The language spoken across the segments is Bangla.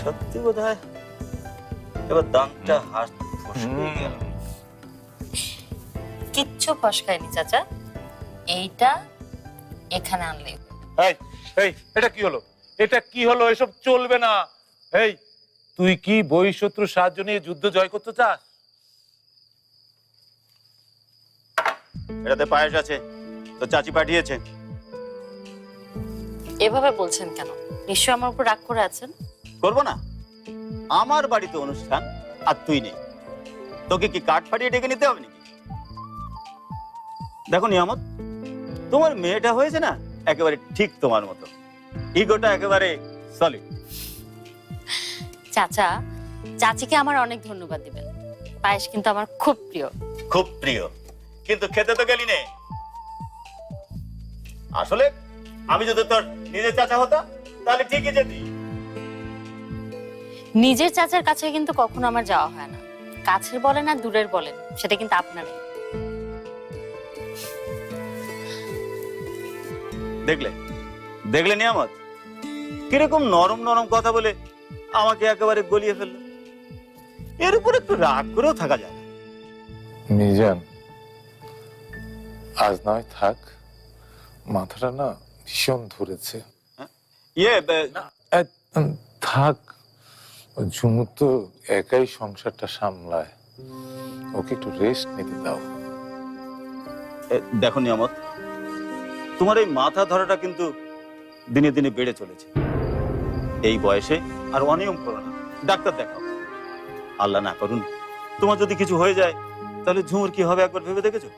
সত্যি বোধহয় এবার দাঁতটা হাত ফসকে গেল। কিচ্ছু ফসকায়নি চাচা, এইটা এখানে আনলেই হবে। এই এই এটা কি হলো? এটা কি হলো? এসব চলবে না। এই তুই কি বহিঃশত্রুর সাহায্য নিয়ে যুদ্ধ জয় করতে চাস? এটাতে পায়েস আছে, তো চাচি পাঠিয়েছে। এভাবে বলছেন কেন? নিশ্চয় আমার উপর রাগ করে আছেন। করবো না? আমার বাড়িতে অনুষ্ঠান আর তুই নেই, তোকে কি কাঠ ফাটিয়ে ডেকে নিতে হবে নাকি? দেখো নিয়ামত, তোমার মেয়েটা হয়েছে না একেবারে ঠিক তোমার মতো, ইগোটা একেবারে সলিড। চাচা, চাচিকে আমার অনেক ধন্যবাদ দিবেন। পায়েস কিন্তু আমার খুব প্রিয়। খুব প্রিয়, কিন্তু খেতে তো গেলি নে। আসলে আমি যদি তোর নিজের চাচা হতাম তাহলে ঠিকই যেতি। নিজের চাচার কাছে কিন্তু কখনো আমার যাওয়া হয় না। কাছের বলেন আর দূরের বলেন, সেটা কিন্তু আপনারই। দেখলে দেখলে নিয়ামত, কিরকম নরম নরম কথা বলে আমাকে একেবারে গলিয়ে ফেললো। এর উপর একটু রাগ করেও থাকা যায় না। মিজান, আজ নয় থাক, মাথাটা না ভীষণ ধরেছে। ইয়ে থাক, ঝুমু তো একাই সংসারটা সামলায়, ওকে একটু রেস্ট নিতে দাও। দেখো নিয়ামত, তোমার এই মাথা ধরাটা কিন্তু দিনে দিনে বেড়ে চলেছে। এই বয়সে আর অনিয়ম করো না, ডাক্তার দেখাও। আল্লাহ না করুন তোমার যদি কিছু হয়ে যায়, তাহলে ঝুমুর কি হবে একবার ভেবে দেখেছো?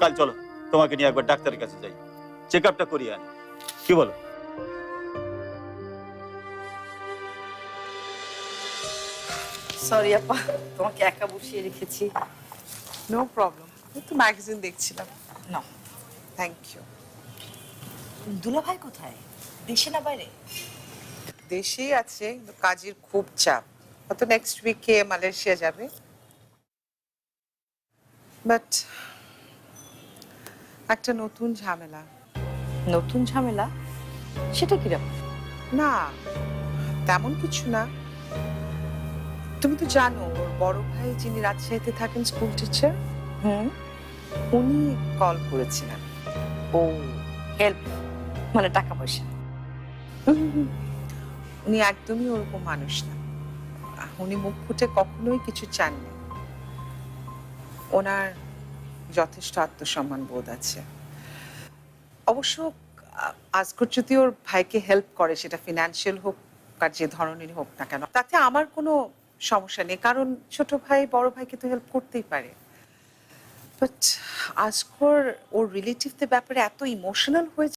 কাল চলো, তোমাকে নিয়ে একবার ডাক্তারের কাছে যাই, চেক আপটা করিয়ে আনি, কি বলো? সরি আপা, তোমাকে একা বসিয়ে রেখেছি। নো প্রবলেম, একটু ম্যাগাজিন দেখছিলাম। না, থ্যাংক ইউ। দুলাভাই কোথায়? দেশে না বাইরে? দেশেই আছে, কিন্তু কাজের খুব চাপ। হয়তো নেক্সট উইকে মালয়েশিয়া যাবে। বাট একটা নতুন ঝামেলা। নতুন ঝামেলা? সেটা কিরকম? না, তেমন কিছু না। তুমি তো জানো ওর বড় ভাই যিনি রাজশাহীতে থাকেন, স্কুল টিচার, হুম। উনি কল করেছিলেন। ও, হেল্প মানে টাকা পয়সা? উনি একদমই ওরকম মানুষ না। উনি মুখ ফুটে কখনোই কিছু চাননি। ওনার যথেষ্ট আত্মসম্মান বোধ আছে। অবশ্য আজকর যদি ওর ভাইকে হেল্প করে, সেটা ফিনান্সিয়াল হোক আর যে ধরনেরই হোক না কেন, তাতে আমার কোনো সমস্যা নেই, কারণ ছোট ভাই বড় ভাইকে তো হেল্প করতেই পারে। বাট আজকর ওর রিলেটিভদের ব্যাপারে এত ইমোশনাল হয়ে